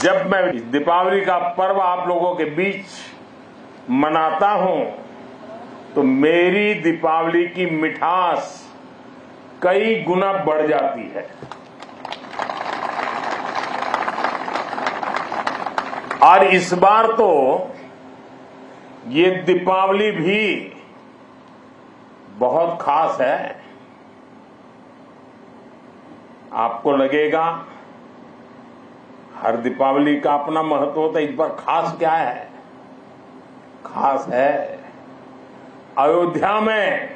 जब मैं दीपावली का पर्व आप लोगों के बीच मनाता हूं तो मेरी दीपावली की मिठास कई गुना बढ़ जाती है। और इस बार तो ये दीपावली भी बहुत खास है। आपको लगेगा हर दीपावली का अपना महत्व होता है, इस बार खास क्या है? खास है अयोध्या में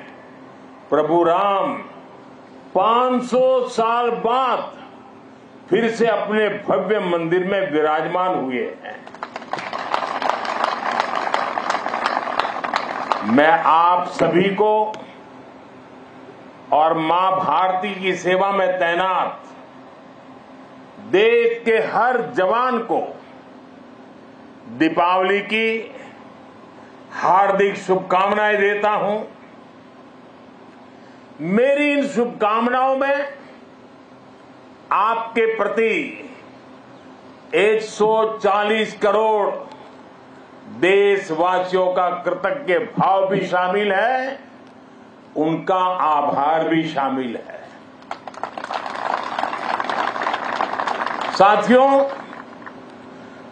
प्रभु राम 500 साल बाद फिर से अपने भव्य मंदिर में विराजमान हुए हैं। मैं आप सभी को और मां भारती की सेवा में तैनात देश के हर जवान को दीपावली की हार्दिक शुभकामनाएं देता हूं। मेरी इन शुभकामनाओं में आपके प्रति 140 करोड़ देशवासियों का कृतज्ञ भाव भी शामिल है, उनका आभार भी शामिल है। साथियों,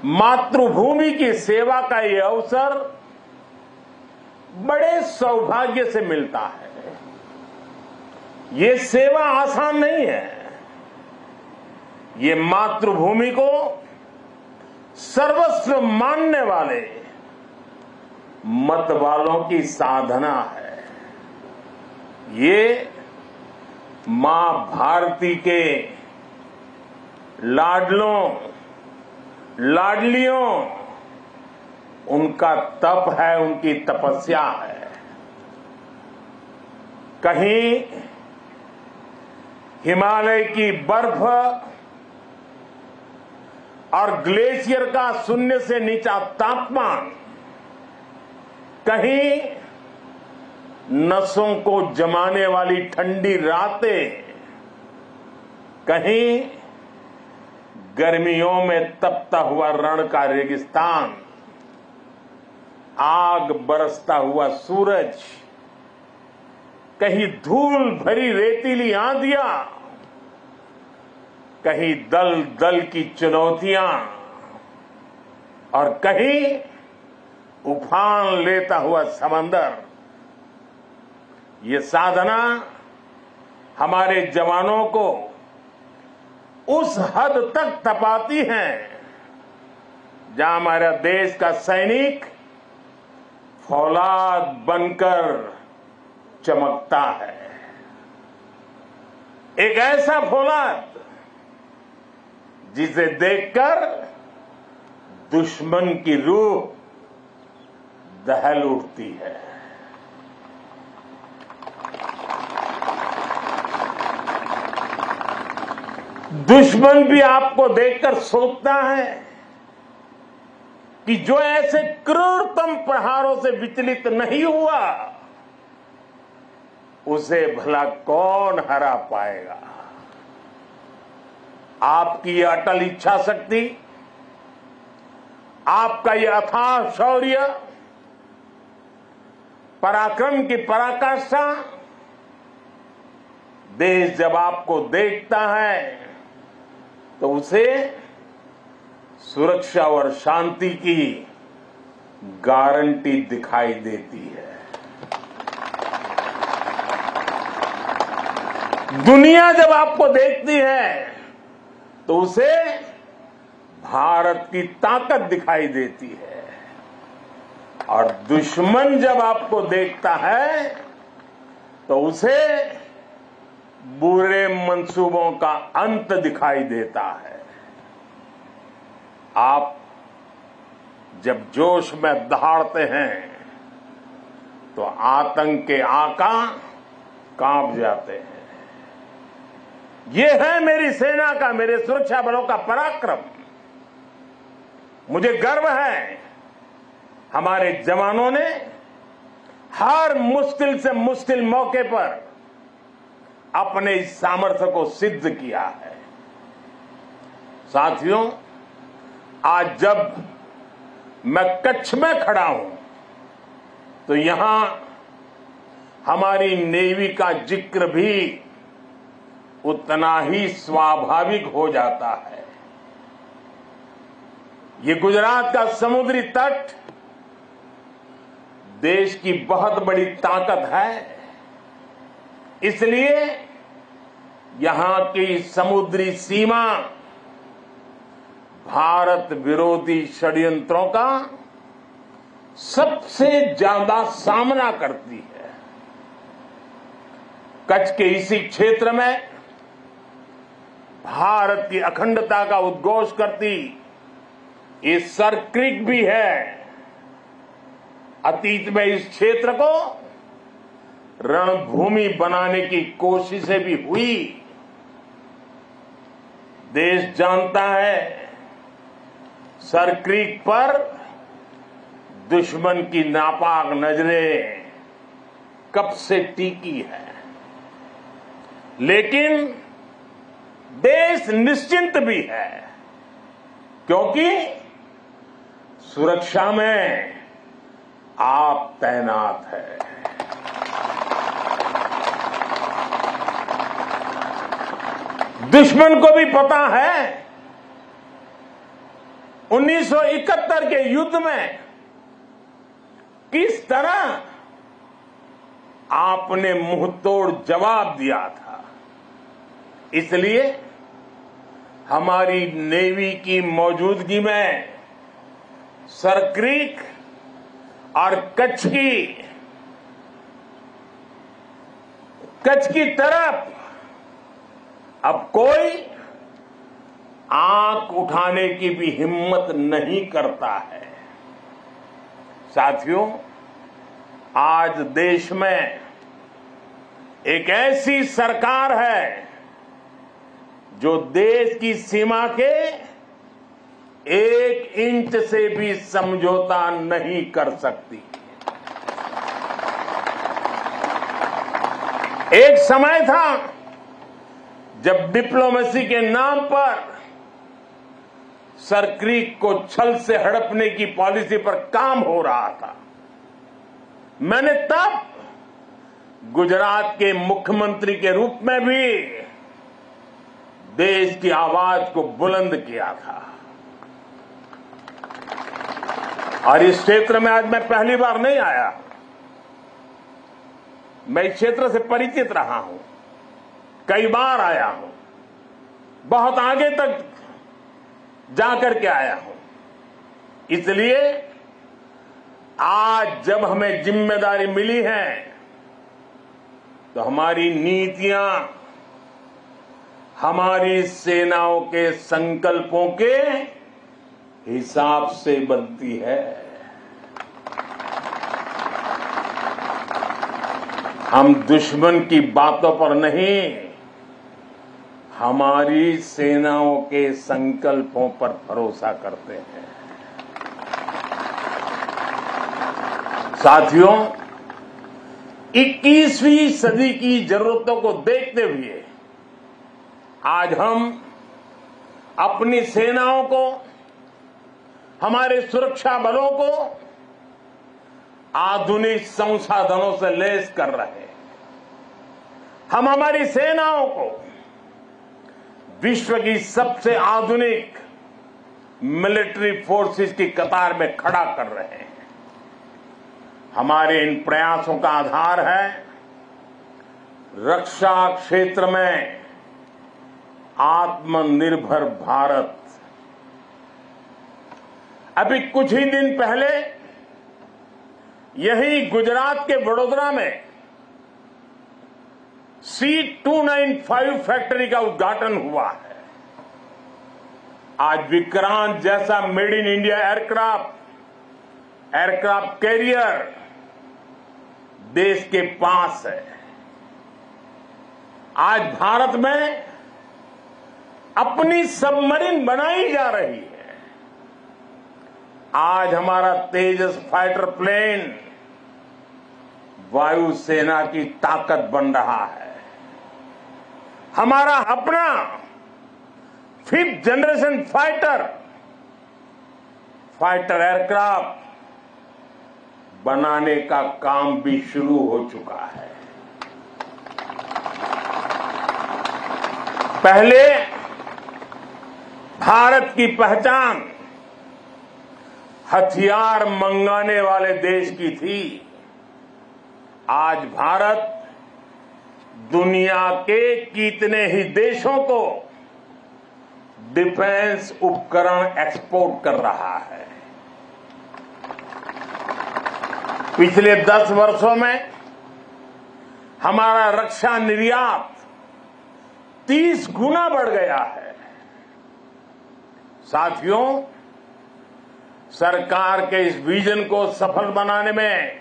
मातृभूमि की सेवा का ये अवसर बड़े सौभाग्य से मिलता है। ये सेवा आसान नहीं है। ये मातृभूमि को सर्वस्व मानने वाले मत वालों की साधना है। ये मां भारती के लाडलों लाडलियों उनका तप है, उनकी तपस्या है। कहीं हिमालय की बर्फ और ग्लेशियर का शून्य से नीचा तापमान, कहीं नसों को जमाने वाली ठंडी रातें, कहीं गर्मियों में तपता हुआ रण का रेगिस्तान, आग बरसता हुआ सूरज, कहीं धूल भरी रेतीली आंधियां, कहीं दल दल की चुनौतियां और कहीं उफान लेता हुआ समंदर। ये साधना हमारे जवानों को उस हद तक तपाती है जहां हमारा देश का सैनिक फौलाद बनकर चमकता है। एक ऐसा फौलाद जिसे देखकर दुश्मन की रूह दहल उठती है। दुश्मन भी आपको देखकर सोचता है कि जो ऐसे क्रूरतम प्रहारों से विचलित नहीं हुआ, उसे भला कौन हरा पाएगा। आपकी ये अटल इच्छा शक्ति, आपका ये अथाह शौर्य, पराक्रम की पराकाष्ठा, देश जब आपको देखता है तो उसे सुरक्षा और शांति की गारंटी दिखाई देती है। दुनिया जब आपको देखती है तो उसे भारत की ताकत दिखाई देती है, और दुश्मन जब आपको देखता है तो उसे बुरे मंसूबों का अंत दिखाई देता है। आप जब जोश में दहाड़ते हैं तो आतंक के आका कांप जाते हैं। ये है मेरी सेना का, मेरे सुरक्षा बलों का पराक्रम। मुझे गर्व है हमारे जवानों ने हर मुश्किल से मुश्किल मौके पर अपने इस सामर्थ्य को सिद्ध किया है। साथियों, आज जब मैं कच्छ में खड़ा हूं तो यहां हमारी नेवी का जिक्र भी उतना ही स्वाभाविक हो जाता है। ये गुजरात का समुद्री तट देश की बहुत बड़ी ताकत है, इसलिए यहां की समुद्री सीमा भारत विरोधी षड्यंत्रों का सबसे ज्यादा सामना करती है। कच्छ के इसी क्षेत्र में भारत की अखंडता का उद्घोष करती ये सर क्रीक भी है। अतीत में इस क्षेत्र को रणभूमि बनाने की कोशिशें भी हुई। देश जानता है सर क्रीक पर दुश्मन की नापाक नजरें कब से टिकी है, लेकिन देश निश्चिंत भी है क्योंकि सुरक्षा में आप तैनात है। दुश्मन को भी पता है 1971 के युद्ध में किस तरह आपने मुंहतोड़ जवाब दिया था। इसलिए हमारी नेवी की मौजूदगी में सर क्रीक और कच्छ की तरफ अब कोई आंख उठाने की भी हिम्मत नहीं करता है। साथियों, आज देश में एक ऐसी सरकार है जो देश की सीमा के 1 इंच से भी समझौता नहीं कर सकती। एक समय था जब डिप्लोमेसी के नाम पर सर क्रीक को छल से हड़पने की पॉलिसी पर काम हो रहा था। मैंने तब गुजरात के मुख्यमंत्री के रूप में भी देश की आवाज को बुलंद किया था। और इस क्षेत्र में आज मैं पहली बार नहीं आया, मैं इस क्षेत्र से परिचित रहा हूं, कई बार आया हूं, बहुत आगे तक जाकर के आया हूं। इसलिए आज जब हमें जिम्मेदारी मिली है तो हमारी नीतियां हमारी सेनाओं के संकल्पों के हिसाब से बनती है। हम दुश्मन की बातों पर नहीं, हमारी सेनाओं के संकल्पों पर भरोसा करते हैं। साथियों, 21वीं सदी की जरूरतों को देखते हुए आज हम अपनी सेनाओं को, हमारे सुरक्षा बलों को आधुनिक संसाधनों से लैस कर रहे हैं। हम हमारी सेनाओं को विश्व की सबसे आधुनिक मिलिट्री फोर्सेस की कतार में खड़ा कर रहे हैं। हमारे इन प्रयासों का आधार है रक्षा क्षेत्र में आत्मनिर्भर भारत। अभी कुछ ही दिन पहले यही गुजरात के वडोदरा में C295 फैक्ट्री का उद्घाटन हुआ है। आज विक्रांत जैसा made in India aircraft carrier देश के पास है। आज भारत में अपनी सबमरीन बनाई जा रही है। आज हमारा तेजस फाइटर प्लेन वायुसेना की ताकत बन रहा है। हमारा अपना 5th generation fighter fighter aircraft बनाने का काम भी शुरू हो चुका है। पहले भारत की पहचान हथियार मंगाने वाले देश की थी। आज भारत दुनिया के कितने ही देशों को डिफेंस उपकरण एक्सपोर्ट कर रहा है। पिछले 10 वर्षों में हमारा रक्षा निर्यात 30 गुना बढ़ गया है। साथियों, सरकार के इस विजन को सफल बनाने में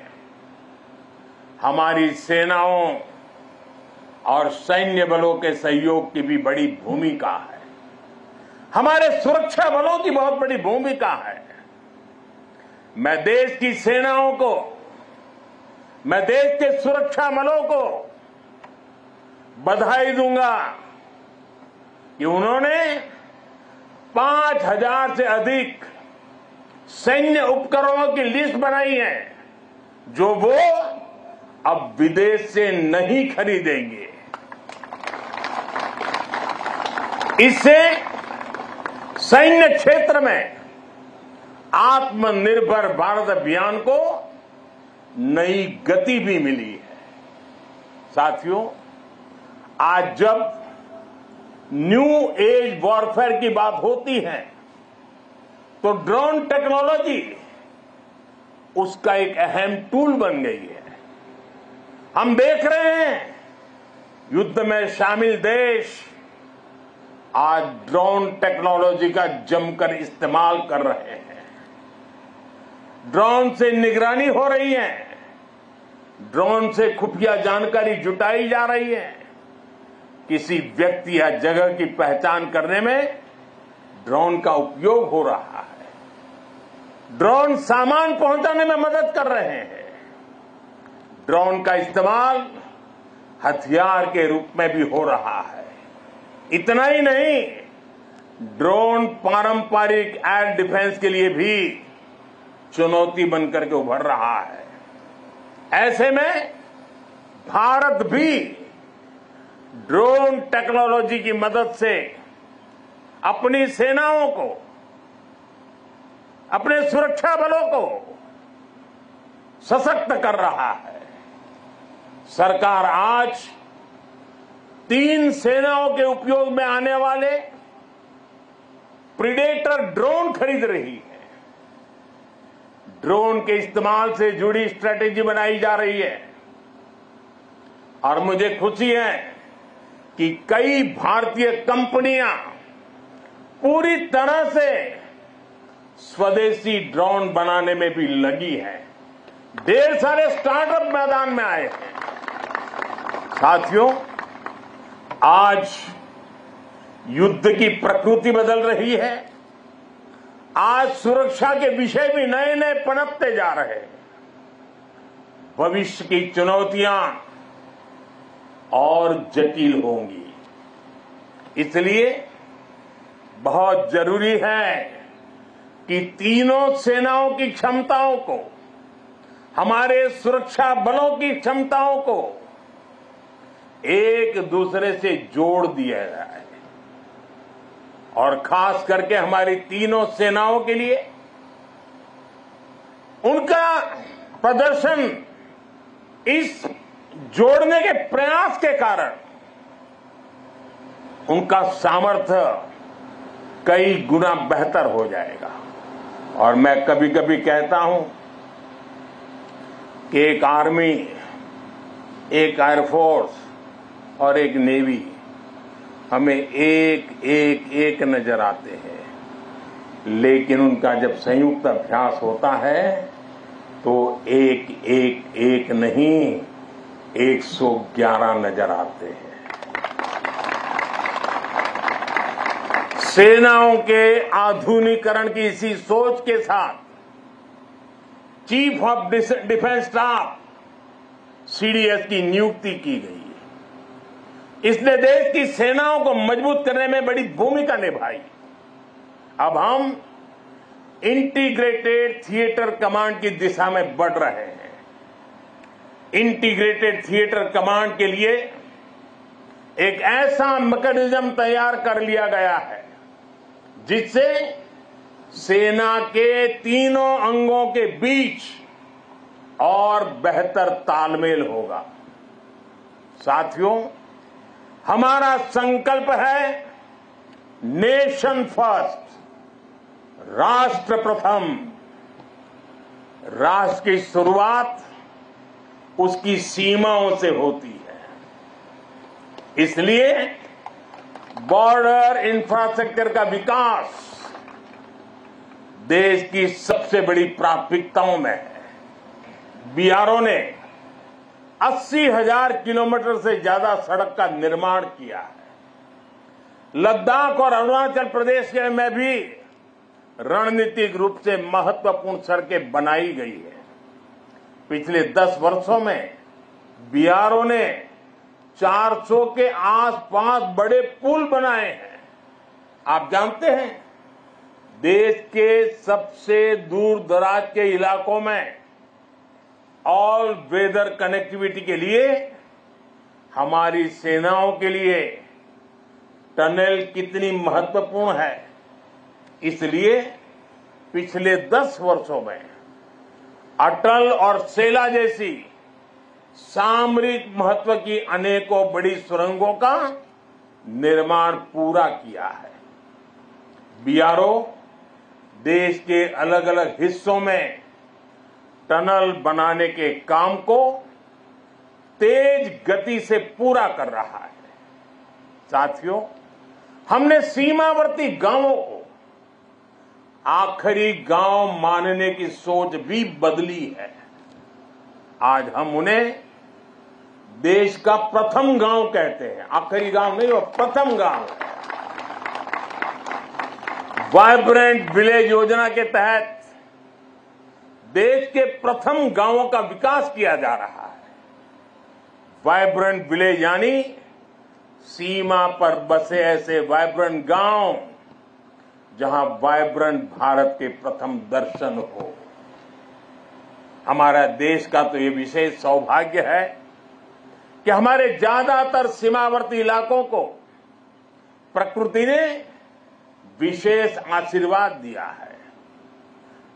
हमारी सेनाओं और सैन्य बलों के सहयोग की भी बड़ी भूमिका है। हमारे सुरक्षा बलों की बहुत बड़ी भूमिका है। मैं देश की सेनाओं को, मैं देश के सुरक्षा बलों को बधाई दूंगा कि उन्होंने 5000 से अधिक सैन्य उपकरणों की लिस्ट बनाई है जो वो अब विदेश से नहीं खरीदेंगे। इससे सैन्य क्षेत्र में आत्मनिर्भर भारत अभियान को नई गति भी मिली है। साथियों, आज जब न्यू एज वॉरफेयर की बात होती है तो ड्रोन टेक्नोलॉजी उसका एक अहम टूल बन गई है। हम देख रहे हैं युद्ध में शामिल देश आज ड्रोन टेक्नोलॉजी का जमकर इस्तेमाल कर रहे हैं। ड्रोन से निगरानी हो रही है, ड्रोन से खुफिया जानकारी जुटाई जा रही है। किसी व्यक्ति या जगह की पहचान करने में ड्रोन का उपयोग हो रहा है। ड्रोन सामान पहुंचाने में मदद कर रहे हैं। ड्रोन का इस्तेमाल हथियार के रूप में भी हो रहा है। इतना ही नहीं, ड्रोन पारंपरिक एयर डिफेंस के लिए भी चुनौती बनकर के उभर रहा है। ऐसे में भारत भी ड्रोन टेक्नोलॉजी की मदद से अपनी सेनाओं को, अपने सुरक्षा बलों को सशक्त कर रहा है। सरकार आज 3 सेनाओं के उपयोग में आने वाले प्रीडेटर ड्रोन खरीद रही है। ड्रोन के इस्तेमाल से जुड़ी स्ट्रेटेजी बनाई जा रही है और मुझे खुशी है कि कई भारतीय कंपनियां पूरी तरह से स्वदेशी ड्रोन बनाने में भी लगी हैं। ढेर सारे स्टार्टअप मैदान में आए हैं। साथियों, आज युद्ध की प्रकृति बदल रही है। आज सुरक्षा के विषय भी नए नए पनपते जा रहे हैं। भविष्य की चुनौतियां और जटिल होंगी। इसलिए बहुत जरूरी है कि तीनों सेनाओं की क्षमताओं को, हमारे सुरक्षा बलों की क्षमताओं को एक दूसरे से जोड़ दिया जाए और खास करके हमारी तीनों सेनाओं के लिए उनका प्रदर्शन इस जोड़ने के प्रयास के कारण उनका सामर्थ्य कई गुना बेहतर हो जाएगा। और मैं कभी कभी कहता हूं कि एक आर्मी, एक एयरफोर्स और एक नेवी हमें एक नजर आते हैं, लेकिन उनका जब संयुक्त अभ्यास होता है तो एक नहीं 111 नजर आते हैं। सेनाओं के आधुनिकीकरण की इसी सोच के साथ chief of defence staff CDS की नियुक्ति की गई है। इसने देश की सेनाओं को मजबूत करने में बड़ी भूमिका निभाई। अब हम इंटीग्रेटेड थिएटर कमांड की दिशा में बढ़ रहे हैं। इंटीग्रेटेड थिएटर कमांड के लिए एक ऐसा मैकेनिज्म तैयार कर लिया गया है जिससे सेना के तीनों अंगों के बीच और बेहतर तालमेल होगा। साथियों, हमारा संकल्प है नेशन फर्स्ट, राष्ट्र प्रथम। राष्ट्र की शुरुआत उसकी सीमाओं से होती है। इसलिए बॉर्डर इंफ्रास्ट्रक्चर का विकास देश की सबसे बड़ी प्राथमिकताओं में है। बीआरओ ने 80,000 किलोमीटर से ज्यादा सड़क का निर्माण किया है। लद्दाख और अरुणाचल प्रदेश में भी रणनीतिक रूप से महत्वपूर्ण सड़कें बनाई गई है। पिछले 10 वर्षों में बीआरओ ने 400 के आसपास बड़े पुल बनाए हैं। आप जानते हैं, देश के सबसे दूर दराज के इलाकों में ऑल वेदर कनेक्टिविटी के लिए हमारी सेनाओं के लिए टनल कितनी महत्वपूर्ण है। इसलिए पिछले 10 वर्षों में अटल और सेला जैसी सामरिक महत्व की अनेकों बड़ी सुरंगों का निर्माण पूरा किया है। बीआरओ देश के अलग अलग हिस्सों में टनल बनाने के काम को तेज गति से पूरा कर रहा है। साथियों, हमने सीमावर्ती गांवों को आखिरी गांव मानने की सोच भी बदली है। आज हम उन्हें देश का प्रथम गांव कहते हैं। आखिरी गांव नहीं, वो प्रथम गांव है। वाइब्रेंट विलेज योजना के तहत देश के प्रथम गांवों का विकास किया जा रहा है। वाइब्रेंट विलेज यानी सीमा पर बसे ऐसे वाइब्रेंट गांव जहां वाइब्रेंट भारत के प्रथम दर्शन हो। हमारा देश का तो ये विशेष सौभाग्य है कि हमारे ज्यादातर सीमावर्ती इलाकों को प्रकृति ने विशेष आशीर्वाद दिया है।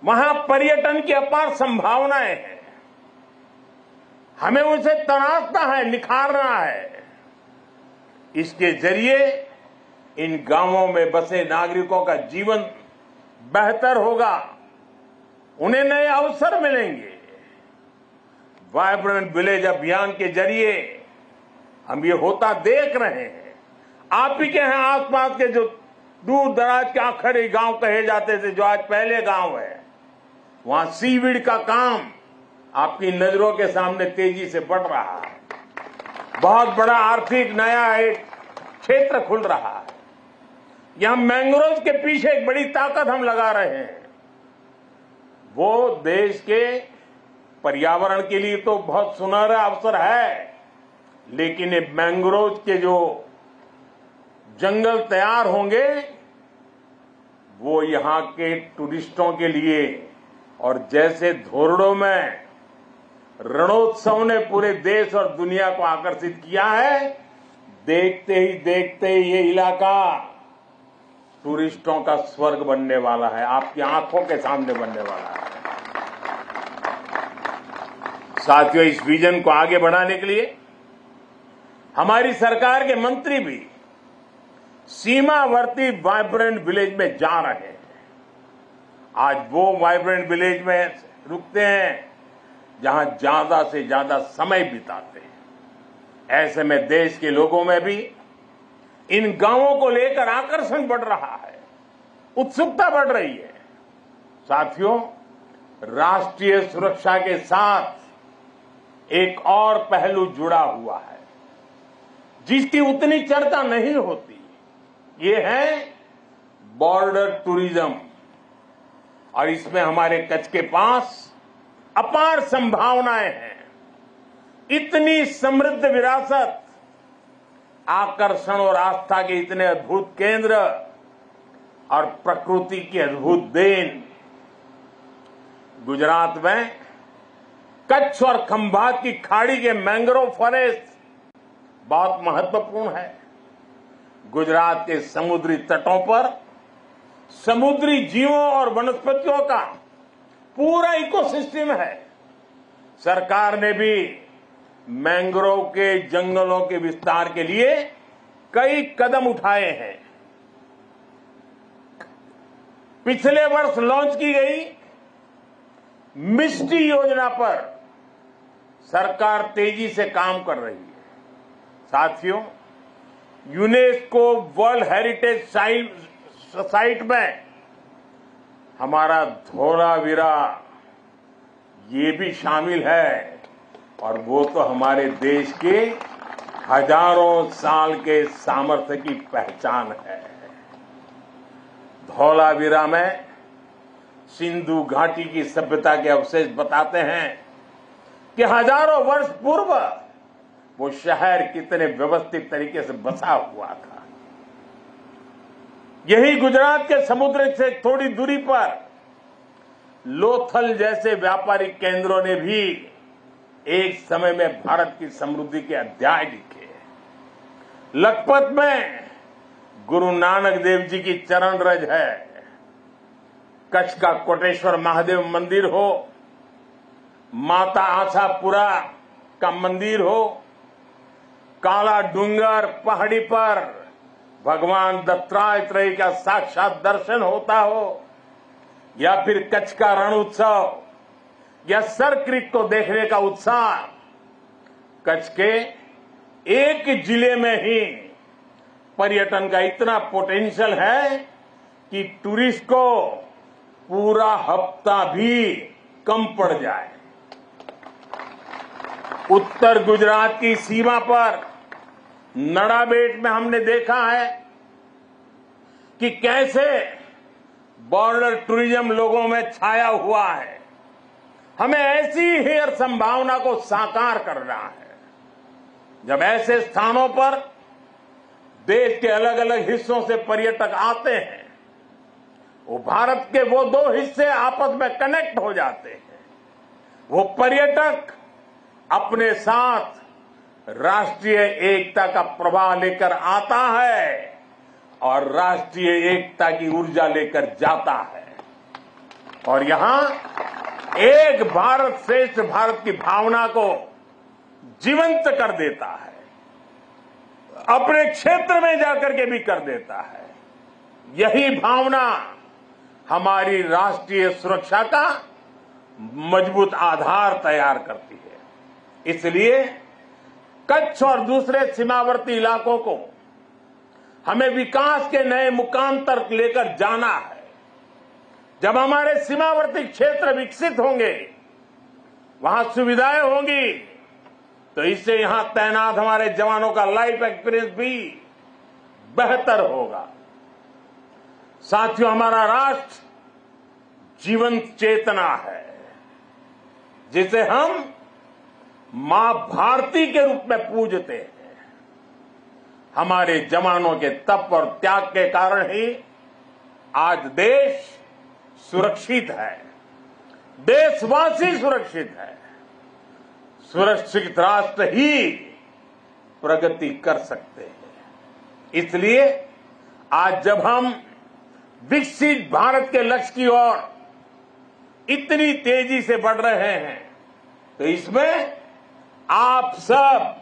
वहां पर्यटन की अपार संभावनाएं हैं। हमें उसे तराशना है, निखारना है। इसके जरिए इन गांवों में बसे नागरिकों का जीवन बेहतर होगा, उन्हें नए अवसर मिलेंगे। वाइब्रेंट विलेज अभियान के जरिए हम ये होता देख रहे हैं। आप ही के यहाँ आसपास के जो दूर दराज के आखिरी गांव कहे जाते थे, जो आज पहले गांव है, वहां सीवीड का काम आपकी नजरों के सामने तेजी से बढ़ रहा है। बहुत बड़ा आर्थिक नया एक क्षेत्र खुल रहा है। यहां मैंग्रोव के पीछे एक बड़ी ताकत हम लगा रहे हैं। वो देश के पर्यावरण के लिए तो बहुत सुनहरा अवसर है, लेकिन ये मैंग्रोव के जो जंगल तैयार होंगे वो यहां के टूरिस्टों के लिए, और जैसे धोरडों में रणोत्सव ने पूरे देश और दुनिया को आकर्षित किया है, देखते ही देखते ये इलाका टूरिस्टों का स्वर्ग बनने वाला है, आपकी आंखों के सामने बनने वाला है। साथियों, इस विजन को आगे बढ़ाने के लिए हमारी सरकार के मंत्री भी सीमावर्ती वाइब्रेंट विलेज में जा रहे हैं। आज वो वाइब्रेंट विलेज में रुकते हैं जहां ज्यादा से ज्यादा समय बिताते हैं। ऐसे में देश के लोगों में भी इन गांवों को लेकर आकर्षण बढ़ रहा है, उत्सुकता बढ़ रही है। साथियों, राष्ट्रीय सुरक्षा के साथ एक और पहलू जुड़ा हुआ है जिसकी उतनी चर्चा नहीं होती। ये है बॉर्डर टूरिज्म, और इसमें हमारे कच्छ के पास अपार संभावनाएं हैं। इतनी समृद्ध विरासत, आकर्षण और आस्था के इतने अद्भुत केंद्र और प्रकृति की अद्भुत देन गुजरात में कच्छ और खंभात की खाड़ी के मैंग्रोव फॉरेस्ट बहुत महत्वपूर्ण है। गुजरात के समुद्री तटों पर समुद्री जीवों और वनस्पतियों का पूरा इकोसिस्टम है। सरकार ने भी मैंग्रोव के जंगलों के विस्तार के लिए कई कदम उठाए हैं। पिछले वर्ष लॉन्च की गई मिस्टी योजना पर सरकार तेजी से काम कर रही है। साथियों, यूनेस्को वर्ल्ड हेरिटेज साइट में हमारा धोलावीरा ये भी शामिल है और वो तो हमारे देश के हजारों साल के सामर्थ्य की पहचान है। धोलावीरा में सिंधु घाटी की सभ्यता के अवशेष बताते हैं कि हजारों वर्ष पूर्व वो शहर कितने व्यवस्थित तरीके से बसा हुआ था। यही गुजरात के समुद्र से थोड़ी दूरी पर लोथल जैसे व्यापारिक केंद्रों ने भी एक समय में भारत की समृद्धि के अध्याय लिखे। लखपत में गुरु नानक देव जी की चरण रज है। कच्छ का कोटेश्वर महादेव मंदिर हो, माता आशापुरा का मंदिर हो, काला डूंगर पहाड़ी पर भगवान दत्तात्रेय का साक्षात दर्शन होता हो, या फिर कच्छ का रण उत्सव या सर क्रीक को देखने का उत्साह। कच्छ के एक जिले में ही पर्यटन का इतना पोटेंशियल है कि टूरिस्ट को पूरा हफ्ता भी कम पड़ जाए। उत्तर गुजरात की सीमा पर नड़ाबेट में हमने देखा है कि कैसे बॉर्डर टूरिज्म लोगों में छाया हुआ है। हमें ऐसी ही संभावना को साकार करना है। जब ऐसे स्थानों पर देश के अलग अलग हिस्सों से पर्यटक आते हैं, वो भारत के वो दो हिस्से आपस में कनेक्ट हो जाते हैं। वो पर्यटक अपने साथ राष्ट्रीय एकता का प्रवाह लेकर आता है और राष्ट्रीय एकता की ऊर्जा लेकर जाता है, और यहां एक भारत श्रेष्ठ भारत की भावना को जीवंत कर देता है। अपने क्षेत्र में जाकर के भी कर देता है। यही भावना हमारी राष्ट्रीय सुरक्षा का मजबूत आधार तैयार करती है। इसलिए कच्छ और दूसरे सीमावर्ती इलाकों को हमें विकास के नए मुकाम तक लेकर जाना है। जब हमारे सीमावर्ती क्षेत्र विकसित होंगे, वहां सुविधाएं होंगी, तो इससे यहां तैनात हमारे जवानों का लाइफ एक्सपीरियंस भी बेहतर होगा। साथियों, हमारा राष्ट्र जीवंत चेतना है, जिसे हम मां भारती के रूप में पूजते हैं। हमारे जवानों के तप और त्याग के कारण ही आज देश सुरक्षित है, देशवासी सुरक्षित है। सुरक्षित राष्ट्र ही प्रगति कर सकते हैं। इसलिए आज जब हम विकसित भारत के लक्ष्य की ओर इतनी तेजी से बढ़ रहे हैं, तो इसमें आप सब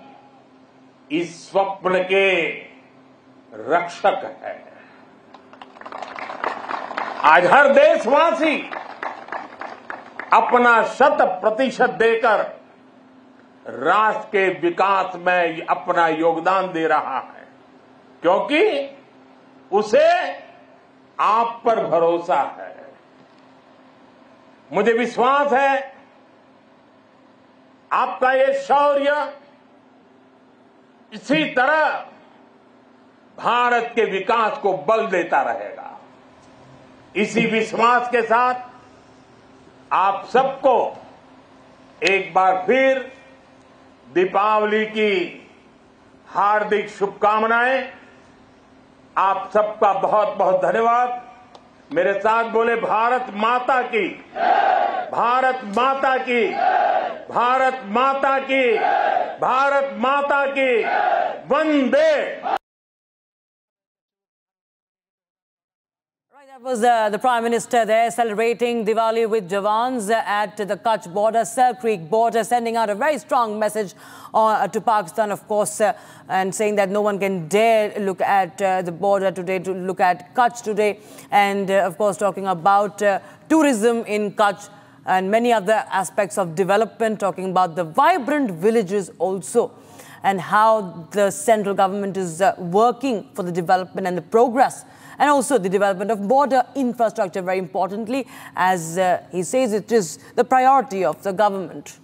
इस स्वप्न के रक्षक हैं। आज हर देशवासी अपना 100% देकर राष्ट्र के विकास में अपना योगदान दे रहा है, क्योंकि उसे आप पर भरोसा है। मुझे विश्वास है आपका ये शौर्य इसी तरह भारत के विकास को बल देता रहेगा। इसी विश्वास के साथ आप सबको एक बार फिर दीपावली की हार्दिक शुभकामनाएं। आप सबका बहुत बहुत धन्यवाद। मेरे साथ बोले भारत माता की। भारत माता की, भारत माता की, भारत माता की, वंदे। That was the Prime Minister there celebrating Diwali with Jawans at the Kutch border, Sal Creek border, sending out a very strong message to Pakistan, of course, and saying that no one can dare look at the border today, to look at Kutch today, and of course talking about tourism in Kutch and many other aspects of development, talking about the vibrant villages also, and how the central government is working for the development and the progress, and also the development of border infrastructure, very importantly, as he says it is the priority of the government.